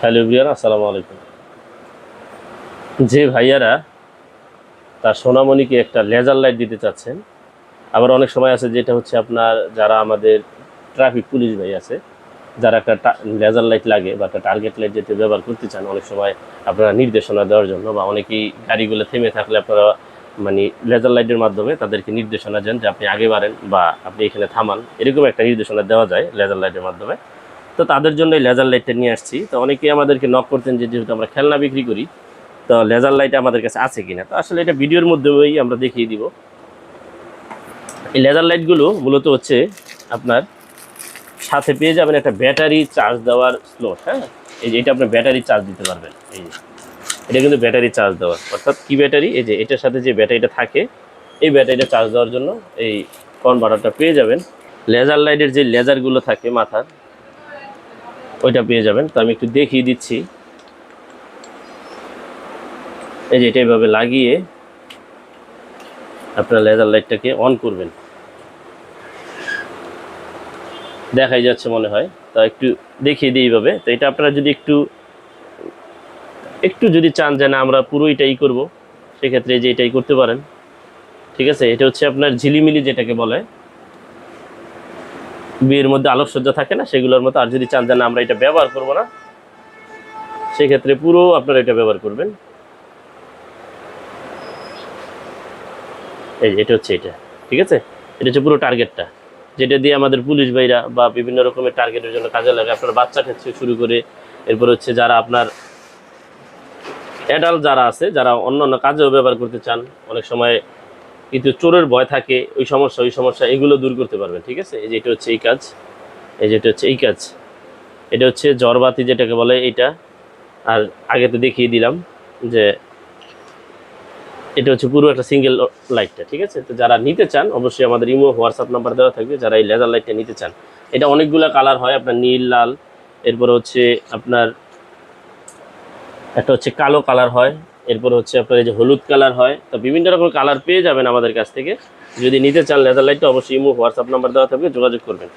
Hello everyone, আসসালামু আলাইকুম। যে ভাইয়ারা তার সোনামণিকে একটা লেজার লাইট দিতে চাচ্ছেন, আবার অনেক সময় আছে যেটা হচ্ছে আপনার যারা আমাদের ট্রাফিক পুলিশ ভাই আছে, যারা একটা লেজার লাইট লাগে বা একটা টার্গেট লাইট যেটা ব্যবহার করতে চান, অনেক সময় আপনারা নির্দেশনা দেওয়ার জন্য বা অনেকেই গাড়িগুলো থেমে থাকলে আপনারা মানে লেজার লাইটের মাধ্যমে তাদেরকে নির্দেশনা দেন যে আপনি আগে বাড়েন বা আপনি এখানে থামান, এরকম একটা নির্দেশনা দেওয়া যায় লেজার লাইটের মাধ্যমে। তো তাদের জন্য এই লেজার লাইটটা নিয়ে আসছি। তো অনেকেই আমাদেরকে নক করতেন যে যেহেতু আমরা খেলনা বিক্রি করি, তো লেজার লাইট আমাদের কাছে আছে কিনা। তো আসলে এটা ভিডিওর মধ্যেই আমরা দেখিয়ে দিব। এই লেজার লাইটগুলো মূলত হচ্ছে আপনার সাথে পেয়ে যাবেন একটা ব্যাটারি চার্জ দেওয়ার স্লট। হ্যাঁ, এই যে এটা আপনি ব্যাটারি চার্জ দিতে পারবেন। এই যে এটা কিন্তু ব্যাটারি চার্জ দেওয়ার, অর্থাৎ কি ব্যাটারি, এই যে এটার সাথে যে ব্যাটারিটা থাকে এই ব্যাটারিটা চার্জ দেওয়ার জন্য এই কনভার্টারটা পেয়ে যাবেন। লেজার লাইটের যে লেজারগুলো থাকে মাথার, ওইটা পেয়ে যাবেন। তো আমি একটু দেখিয়ে দিচ্ছি। এই যে এটা এইভাবে লাগিয়ে আপনার লেজার লাইটটাকে অন করবেন। দেখাই যাচ্ছে মনে হয়, তা একটু দেখিয়ে দিই এইভাবে। তো এটা আপনারা যদি একটু একটু যদি চান যে না আমরা পুরো এটাই করবো, সেক্ষেত্রে যে এটাই করতে পারেন। ঠিক আছে, এটা হচ্ছে আপনার ঝিলিমিলি যেটাকে বলে, বিয়ের মধ্যে আলোকসজ্জা থাকে না সেগুলোর মতো। আর যদি চান যে না আমরা এটা ব্যবহার করবো না, সেক্ষেত্রে পুরো আপনারা এটা ব্যবহার করবেন। এই এটা হচ্ছে এটা, ঠিক আছে। এটা হচ্ছে পুরো টার্গেটটা, যেটা দিয়ে আমাদের পুলিশ ভাইরা বা বিভিন্ন রকমের টার্গেটের জন্য কাজে লাগে। আপনার বাচ্চা থেকে শুরু করে এরপর হচ্ছে যারা আপনার অ্যাডাল্ট যারা আছে, যারা অন্য অন্য কাজেও ব্যবহার করতে চান, অনেক সময় কিন্তু চোরের ভয় থাকে, ওই সমস্যা এগুলো দূর করতে পারবেন। ঠিক আছে, এই যে এটা হচ্ছে এই কাজ, এই যে এটা হচ্ছে এই কাজ। এটা হচ্ছে ঝড়বাতি যেটাকে বলে এইটা। আর আগে তো দেখিয়ে দিলাম যে এটা হচ্ছে পুরো একটা সিঙ্গেল লাইটটা। ঠিক আছে, তো যারা নিতে চান অবশ্যই আমাদের ইমো হোয়াটসঅ্যাপ নাম্বার দেওয়া থাকবে। যারা এই লেজার লাইটটা নিতে চান, এটা অনেকগুলো কালার হয় আপনার, নীল, লাল, এরপরে হচ্ছে আপনার একটা হচ্ছে কালো কালার হয়, এরপর হচ্ছে আপনার এই যে হলুদ কালার হয়। তো বিভিন্ন রকমের কালার পেয়ে যাবেন আমাদের কাছ থেকে। যদি নিতে চান লেজার লাইটটা, অবশ্যই ইমো হোয়াটসঅ্যাপ নাম্বার দেওয়া থাকবে, যোগাযোগ করবেন।